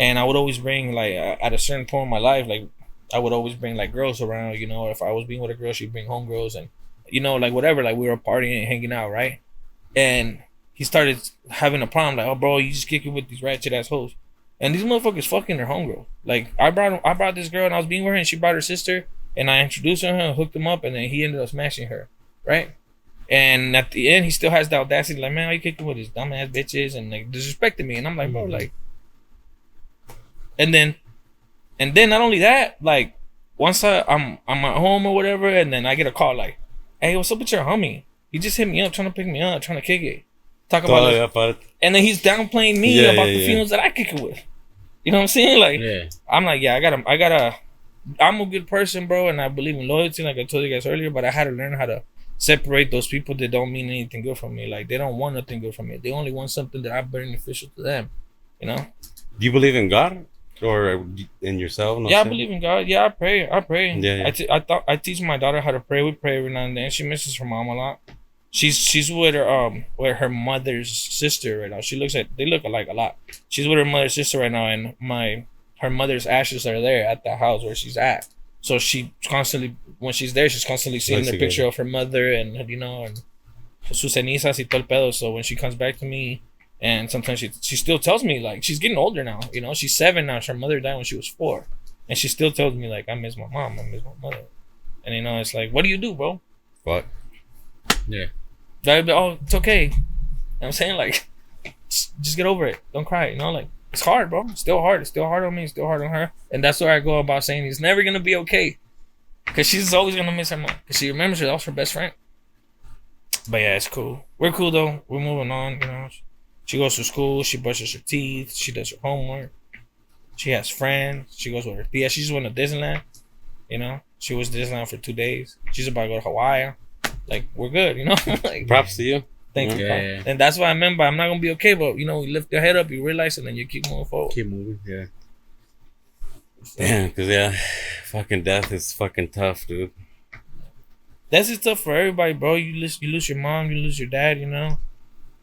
And I would always bring like at a certain point in my life, like I would always bring like girls around. You know, if I was being with a girl, she'd bring homegirls and you know like whatever. Like we were partying and hanging out, right? And he started having a problem. Like, oh, bro, you just kick it with these ratchet ass hoes. And these motherfuckers fucking their homegirl. Like I brought this girl and I was being with her and she brought her sister. And I introduced her and hooked him up, and then he ended up smashing her, right? And at the end, he still has the audacity, like, man, why you kicking with his dumb ass bitches and like disrespecting me? And I'm like, bro, like, and then not only that, like, once I'm at home or whatever, and then I get a call like, hey, what's up with your homie? He just hit me up, trying to pick me up, trying to kick it, talk about it, and then he's downplaying me about the females that I kick it with. You know what I'm saying? Like, I'm like, yeah, I gotta. I'm a good person, bro, and I believe in loyalty, like I told you guys earlier. But I had to learn how to separate those people that don't mean anything good for me. Like they don't want nothing good from me. They only want something that I'm beneficial to them. You know? Do you believe in God or in yourself? Yeah, I believe in God. Yeah, I pray. Yeah. I teach my daughter how to pray. We pray every now and then. She misses her mom a lot. She's with her mother's sister right now. They look alike a lot. She's with her mother's sister right now, and her mother's ashes are there at the house where she's at. So she constantly, when she's there, she's constantly seeing the picture of her mother and, you know, and sus cenizas y todo el pedo. So when she comes back to me, and sometimes she still tells me, like, she's getting older now, you know, she's 7 now. Her mother died when she was 4. And she still tells me, like, I miss my mom, I miss my mother. And, you know, it's like, what do you do, bro? What? Yeah. Oh, it's okay. You know what I'm saying? Like, just get over it. Don't cry, you know, like, it's hard, bro. It's still hard. It's still hard on me. It's still hard on her. And that's where I go about saying it's never going to be okay. Because she's always going to miss her mom. Because she remembers her. That was her best friend. But yeah, it's cool. We're cool, though. We're moving on, you know. She goes to school. She brushes her teeth. She does her homework. She has friends. She goes with her tia. She's going to Disneyland. You know. She was Disneyland for 2 days. She's about to go to Hawaii. Like, we're good, you know. Like, props to you. Thank you. Yeah. And that's what I meant by I'm not gonna be okay, but you know, you lift your head up, you realize, and then you keep moving forward. Keep moving, yeah. Damn, cause fucking death is fucking tough, dude. Death is tough for everybody, bro. You lose your mom, you lose your dad. You know,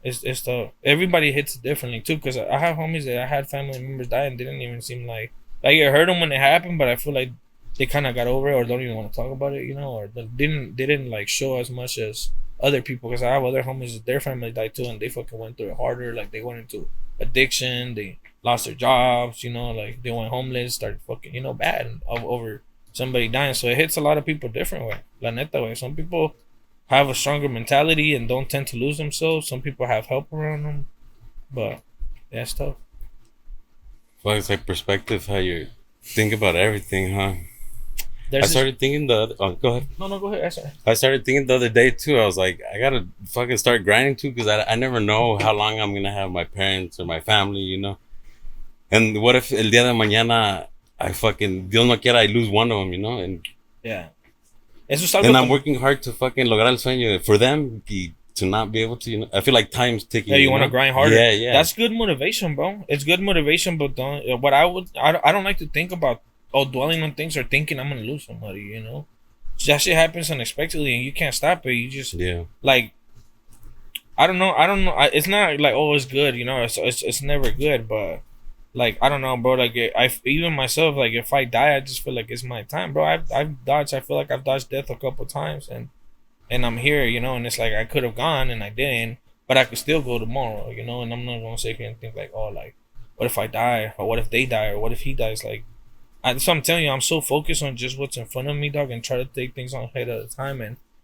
it's tough. Everybody hits it differently too. Cause I have homies that I had family members die and didn't even seem like it hurt them when it happened, but I feel like they kind of got over it or don't even want to talk about it, you know, or they didn't like show as much as other people, because I have other homies that their family died too and they fucking went through it harder. Like they went into addiction, they lost their jobs, you know, like they went homeless, started fucking, you know, bad over somebody dying. So it hits a lot of people different way. La neta way. Some people have a stronger mentality and don't tend to lose themselves. Some people have help around them, but that's tough. Well, it's like perspective how you think about everything, huh? Go ahead. No, go ahead. I started thinking the other day too. I was like, I gotta fucking start grinding too, because I never know how long I'm gonna have my parents or my family, you know. And what if el día de mañana I fucking Dios no quiera I lose one of them, you know? And yeah, and I'm working hard to fucking lograr el sueño for them to not be able to, you know. I feel like time's ticking. Yeah, you want to grind harder. Yeah. That's good motivation, bro. It's good motivation, but I don't like to think about dwelling on things or thinking I'm gonna lose somebody, you know. That shit happens unexpectedly and you can't stop it. You just like I don't know. It's not like it's good, you know. It's never good, but like I don't know, bro. Like even myself, like if I die, I just feel like it's my time, bro. I've dodged. I feel like I've dodged death a couple times, and I'm here, you know. And it's like I could have gone and I didn't, but I could still go tomorrow, you know. And I'm not gonna sit here and think like, oh, like what if I die, or what if they die, or what if he dies, like. So I'm telling you, I'm so focused on just what's in front of me, dog, and try to take things on head at a time.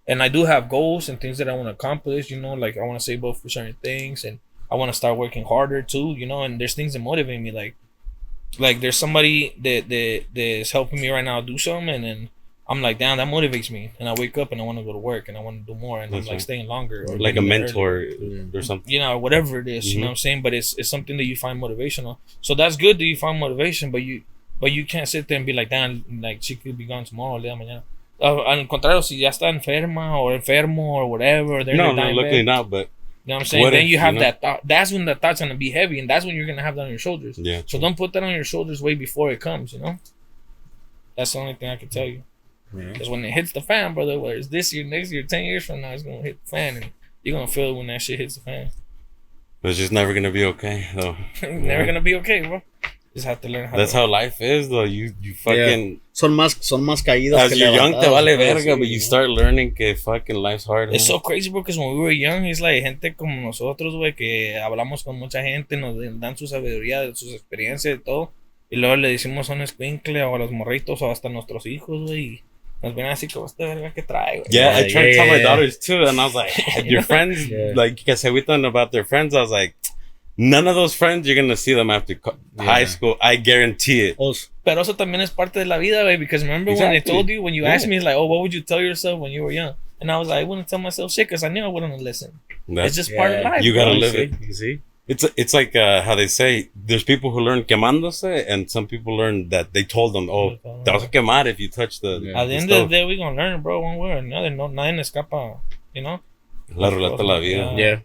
And I do have goals and things that I want to accomplish, you know, like I want to save up for certain things and I want to start working harder too, you know, and there's things that motivate me. Like there's somebody that is helping me right now do something, and then I'm like, damn, that motivates me. And I wake up and I want to go to work and I want to do more, and I'm like staying longer. Or like a mentor or something. You know, whatever it is, you know what I'm saying? But it's something that you find motivational. So that's good that you find motivation, but you can't sit there and be like, damn, like she could be gone tomorrow, el día de mañana. Al contrario, si ya está enferma or enfermo or whatever, no, luckily not. But You know what I'm saying? What Then if, you have you know? that thought. That's when the thought's gonna be heavy, and that's when you're gonna have that on your shoulders. Yeah. So don't put that on your shoulders way before it comes. You know. That's the only thing I can tell you. Yeah. Because when it hits the fan, brother, whether it's this year, next year, 10 years from now, it's gonna hit the fan, and you're gonna feel it when that shit hits the fan. It's just never gonna be okay, though. Never gonna be okay, bro. Just have to learn how. That's to, how life is, though. You fucking Son más caídas as que you're young, te levantadas, vale bro, verga, sí, but you start learning que fucking life's hard. It's man. so crazy, bro, because when we were young, it's like gente como nosotros, güey, que hablamos con mucha gente, nos dan su sabiduría, de sus experiencias y todo. Y luego le decimos a un escuincle o a los morritos o hasta a nuestros hijos, güey. Y nos ven así como esta verga que trae, güey. Yeah, I tried to tell my yeah. daughters too, and I was like, your friends, Yeah. like, que se agüitan about their friends. I was like, none of those friends you're gonna see them after high school. I guarantee it. Also, Pero eso también es parte de la vida, güey, because remember when I Exactly. told you, when you Yeah. asked me, it's like, oh, what would you tell yourself when you were young? And I was like, I wouldn't tell myself shit because I knew I wouldn't listen. That's, It's just part of life. You gotta bro. live it. you see? It's like how they say there's people who learn quemándose, and some people learn that they told them, oh, te vas a quemar if you touch the. Yeah. At the end stove. of the day, we're gonna learn, bro, one way or another. No, nadie escapa, you know? La ruleta de la vida. Yeah.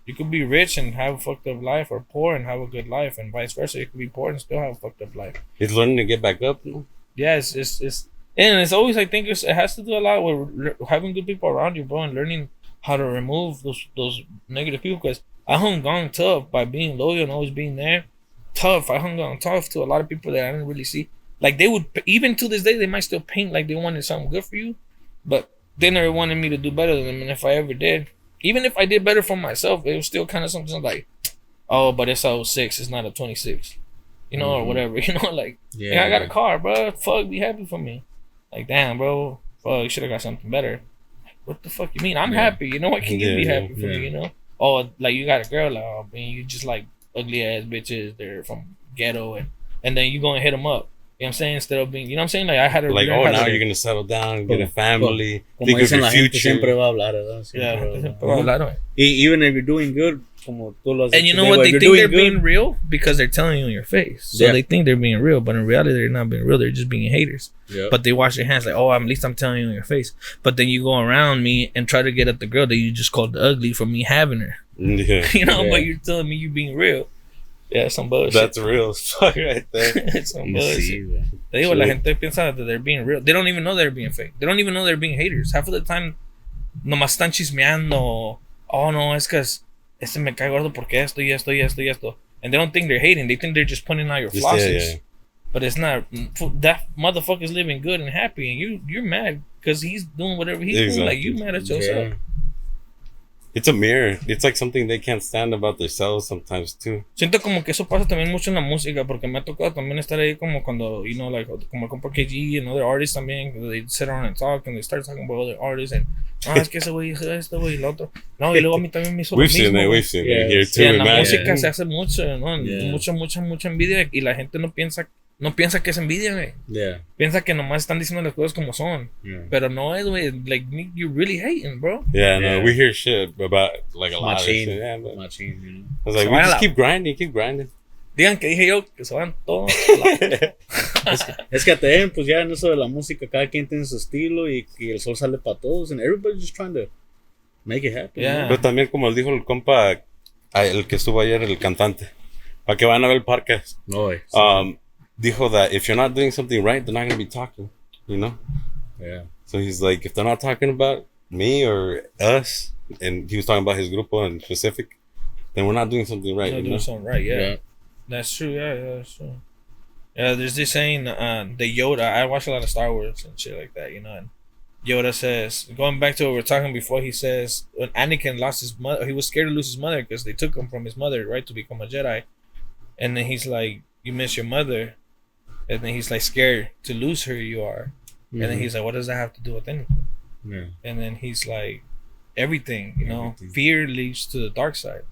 You could be rich and have a fucked up life, or poor and have a good life, and vice versa. You could be poor and still have a fucked up life. It's learning to get back up. No? Yeah, it's and it's always, I think it has to do a lot with having good people around you, bro, and learning how to remove those negative people. Because I hung on tough by being loyal and always being there. Tough. I hung on tough to a lot of people that I didn't really see. Like they would, even to this day, they might still paint like they wanted something good for you, but they never wanted me to do better than them. And if I ever did, even if I did better for myself, it was still kind of something like, oh, but it's a 06, it's not a 26, you know, or whatever, you know, like, yeah, I got a car, bro. Fuck, be happy for me. Like, damn, bro. Fuck, you should have got something better. What the fuck you mean? I'm happy. You know, why can't you be happy for me, you know? Oh, like, you got a girl, like, oh, man, you just like ugly ass bitches. They're from ghetto, and then you go and hit them up. You know what I'm saying? Instead of being, you know what I'm saying? Like, I had to Like, learn oh, how now to- you're gonna settle down, get a family, Como think of dicen your la gente, future. siempre va a hablar, ¿verdad? Siempre Yeah, va a hablar. siempre va a hablar, güey. Even if you're doing good, como tú lo has And you dicho, know Diego, what? if They you're think they're doing being real because they're telling you in your face. So Yeah. they think they're being real, but in reality, they're not being real. They're just being haters. Yeah. But they wash their hands like, oh, at least I'm telling you in your face. But then you go around me and try to get at the girl that you just called ugly for me having her. Yeah, You know, Yeah. but you're telling me you being real. Yeah, some bullshit. that's real as fuck right there. It's some Sí, bullshit. güey. Te digo, la Sí. gente piensa that they're being real. They don't even know they're being fake. They don't even know they're being haters. Half of the time, nomás están chismeando. Oh, no, es que este me cae gordo porque esto y esto y esto y esto. And they don't think they're hating. They think they're just pointing out your Just, flaws. yeah. But it's not. That motherfucker's living good and happy, and you're mad because he's doing whatever he's doing. Like, you mad at yourself. Yeah. It's a mirror. It's like something they can't stand about themselves sometimes too. Siento como que eso pasa también mucho en la música, porque me ha tocado también estar ahí como cuando, you know, like, como el compa KG and other artists también, they sit around and talk and they start talking about other artists and, no, es que ese güey hizo esto, güey, y lo otro. No, y luego a mí también me hizo lo We've mismo. seen it. güey. We've seen Yeah. it here too. Sí, en la man. música se hace mucho, ¿no? Yeah. Mucha envidia, y la gente no piensa que es envidia, güey. Yeah. Piensa que nomás están diciendo las cosas como son. Yeah. Pero no es, güey, like, you're really hating, bro. Yeah, no, Yeah. we hear shit about like a lot of Machine. shit. Yeah, but Machine, you know. I was like, Se we van a just la- keep grinding, keep grinding. Digan que dije yo, que se van todos. Es que también, pues ya en eso de la música, cada quien tiene su estilo y el sol sale para todos. And everybody's just trying to make it happen. Yeah. ¿no? Pero también, como dijo el compa, el que estuvo ayer, el cantante, para que van a ver el parque, No, güey. dijo that if you're not doing something right, they're not going to be talking, you know? Yeah. So he's like, if they're not talking about me or us, and he was talking about his grupo in specific, then we're not doing something right, Not you know? doing something right, yeah. Yeah. That's true, yeah, that's true. Yeah, there's this saying, the Yoda, I watch a lot of Star Wars and shit like that, you know, and Yoda says, going back to what we were talking before, he says, when Anakin lost his mother, he was scared to lose his mother because they took him from his mother, right, to become a Jedi. And then he's like, you miss your mother. And then he's like, scared to lose her, you are. And then he's like, what does that have to do with anything? Yeah. And then he's like, everything, you know, Everything. fear leads to the dark side.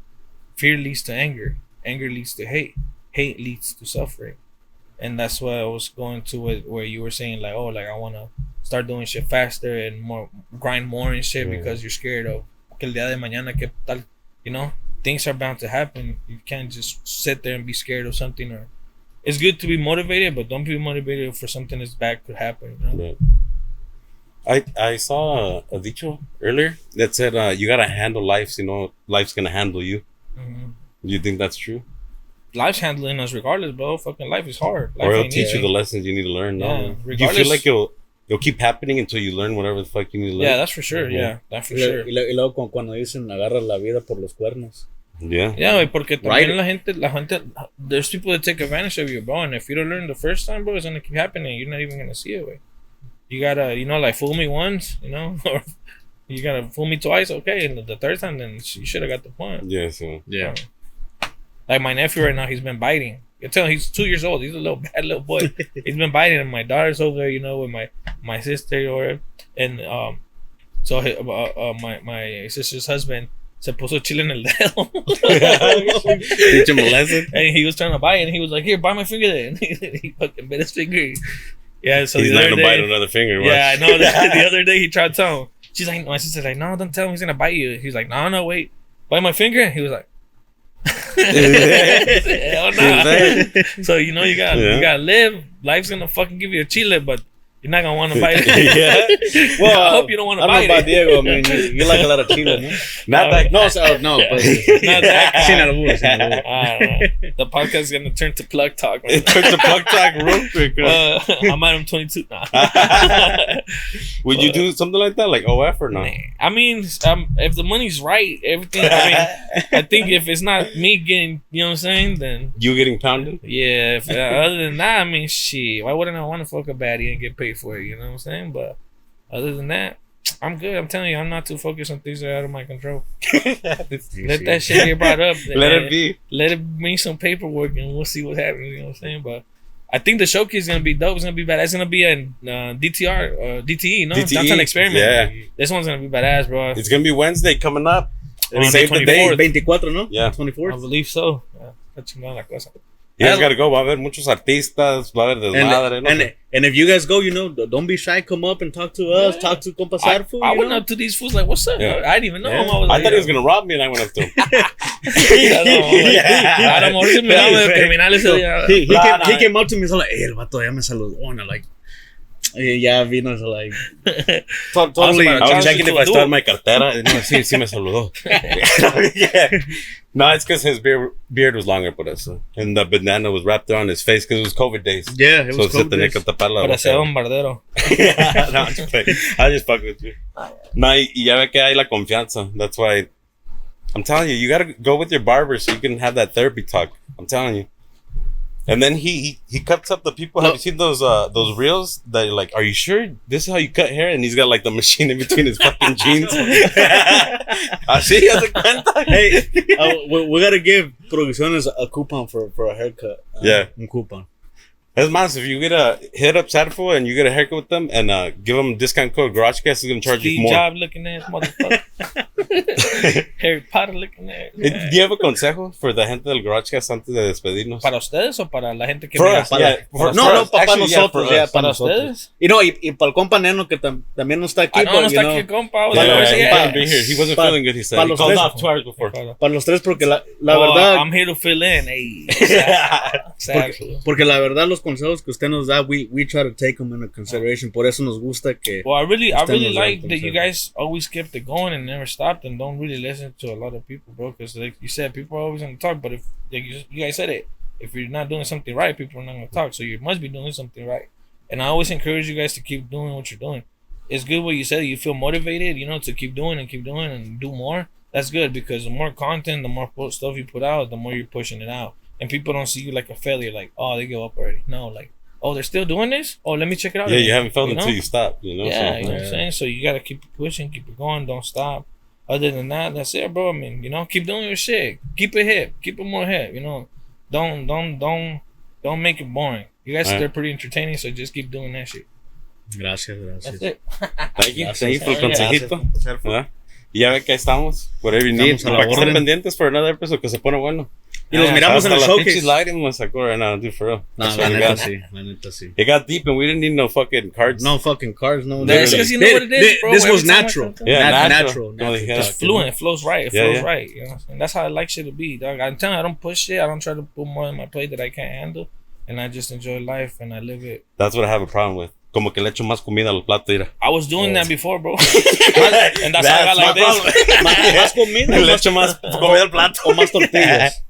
Fear leads to anger. Anger leads to hate. Hate leads to suffering. And that's what I was going to with where you were saying, like, oh, like, I want to start doing shit faster and more, grind more and shit because you're scared of que el día de mañana, que tal, you know, things are bound to happen. You can't just sit there and be scared of something. Or it's good to be motivated, but don't be motivated for something that's bad could happen, you know? Right. I saw a dicho earlier that said you gotta handle life. You know, life's gonna handle you. Mhm. Do you think that's true? Life's handling us regardless, bro. Fucking life is hard. Life Or it'll ain't teach easy. you the lessons you need to learn. Yeah, No, do you feel regardless- like it'll keep happening until you learn whatever the fuck you need to learn? Yeah, that's for sure. Yeah, that's for sure. Y luego cuando dicen agarra la vida por los cuernos. Yeah. Yeah, güey, porque también Right. la gente, there's people that take advantage of you, bro. And if you don't learn the first time, bro, it's gonna keep happening. You're not even gonna see it, güey. You gotta, like fool me once, or you gotta fool me twice, okay, and the third time, then you should have got the point. Yeah. So Yeah. Like my nephew right now, he's been biting. You tell him he's 2 years old. He's a little bad little boy. He's been biting, and my daughter's over there, with my sister or and so my sister's husband se puso chile en el dedo. teach him a lesson. And he was trying to bite, and he was like, "Here, bite my finger." Then he fucking bit his finger. Yeah, so He's the not other gonna bite day, another finger. yeah, I know. The other day he tried to tell him. She's like, my sister's like, "No, don't tell him he's gonna bite you." He's like, "No, wait, bite my finger." He was like, "Hell no." So you gotta live. Life's gonna fucking give you a chile, but you're not gonna want to bite it. Yeah. Well, I hope you don't want to I don't know bite about it. Diego. I mean, you like a lot of chile, no? Not that. No, no, but Not that. sin albur, sin albur. I don't know. The podcast is gonna turn to plug talk. Man. It took the plug talk real quick. I'm at 22 now. Would you do something like that, like OF or not? I mean, if the money's right, everything. I mean, I think if it's not me getting, you know what I'm saying, then You getting pounded? yeah. If, other than that, I mean, shit. Why wouldn't I want to fuck a baddie and get paid for it? You know what I'm saying? But other than that, I'm good. I'm telling you, I'm not too focused on things that are out of my control. Let that shit get brought up. Let it be. Let it bring some paperwork, and we'll see what happens. You know what I'm saying? But I think the showcase is gonna be dope. It's gonna be badass. It's gonna be a DTR, DTE, no? DTE, Downtown Experiment. yeah. This one's gonna be badass, bro. It's gonna be Wednesday coming up. On the Save the date. 24th. 24, no? Yeah. I 24th. believe so. Yeah, está chingada la cosa. You guys gotta go. Va a haber muchos artistas. Va a haber desmadre. No sé. And if you guys go, don't be shy. Come up and talk to us. Yeah. Talk to Compa Sarfu. I you went know? up to these fools like, "What's up?" Yeah. I didn't even know Yeah. him. I was I like, thought he was gonna rob me, and I went up to him. A lo mejor se me daba de criminal ese día. He came up to me and was like, hey, el vato ya me saludó. And I'm like, ya vino, so like, totally. I I was Chance checking to if I do still it. had my cartera. No, sí me saludó. Yeah. No, it's because his beard was longer por eso. And the bandana was wrapped around his face because it was COVID days. Yeah, it So was se COVID tenía que days. tapar la Parecía boca. bombardero. Yeah, no, I'm just playing. I just fuck with you. No, y ya ve que hay la confianza. That's why I'm telling you, you gotta go with your barber so you can have that therapy talk. I'm telling you. And then he cuts up the people. Have you seen those reels that you're like, are you sure this is how you cut hair? And he's got like the machine in between his fucking jeans. Así, haz de cuenta. Hey, we gotta give Producciones a coupon for a haircut. Yeah. Un coupon. As más, if you hit up Sadful and you get a haircut with them and give them discount code GarageCast, is gonna charge Steve you more. Jobs looking ass motherfucker. Harry Potter looking ass. Do you have a consejo for the gente del GarageCast antes de despedirnos? ¿Para ustedes o para la gente que For mira? us, yeah. For No, us. para Actually, yeah, nosotros, for ya, us. para ¿Para nosotros. ustedes? Y no, y para el compa Neno que también no está aquí, Ah, no, no but, you está know, aquí, compa. Yeah, Otra vez, he yeah. couldn't be here. He wasn't Pa- feeling good, he said. pa He los called tres- off 2 hours before. para los tres, porque la Oh, verdad, I'm here to fill in. Hey. porque la verdad los consejos que usted nos da, we try to take them into consideration. Por eso nos gusta que Well, I really Estamos like dando that you consejo. guys always kept it going and never stopped and don't really listen to a lot of people, bro. Because like you said, people are always gonna talk, but if like you guys said it, if you're not doing something right, people are not gonna talk. So you must be doing something right. And I always encourage you guys to keep doing what you're doing. It's good what you said. You feel motivated, to keep doing and do more. That's good because the more content, the more stuff you put out, the more you're pushing it out. And people don't see you like a failure, like, oh, they give up already. No, like, oh, they're still doing this? Oh, let me check it out. Yeah, again. you haven't felt You know? until you stop, Yeah, So, you know what I'm saying? So you gotta keep it pushing, keep it going, don't stop. Other than that, that's it, bro. I mean, keep doing your shit. Keep it hip. Keep it more hip, Don't make it boring. You guys Alright. are pretty entertaining, so just keep doing that shit. Gracias. That's it. Thank you. Gracias. Thank you for el Gracias, consejito. compa Sarfu. ¿Verdad? Y ya ve que ahí estamos. Whatever you need. Estamos a la Para que estén orden. pendientes for another episode que se pone bueno. Y los miramos en el Hasta showcase. Las pinches lighting me sacó right now, dude, for real. No, That's la what we neta got. sí, la neta sí. It got deep and we didn't need no fucking cards. No fucking cars, no. That's Literally. because you know what it is, bro. This was Every time I natural. come to- Yeah, natural. No, yeah. It's fluent. It flows right. It Yeah, flows yeah. right. You know, and that's how I like shit to be, dog. I'm telling you, I don't push shit. I don't try to put more on my plate that I can't handle, and I just enjoy life and I live it. That's what I have a problem with. como que le echo más comida al plato, mira. I was doing that before, bro. And that's how I got like this. Más comida. Le echo más comida al plato. O más tortillas.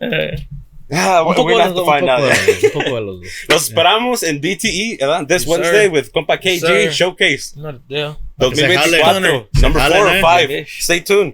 Un poco we have to find out. un poco de los dos. Los esperamos en BTE, ¿verdad? This Yes, Wednesday sir. with Compa KG Yes, sir. Showcase Not a deal. 2024, number 4 or 5. Stay tuned.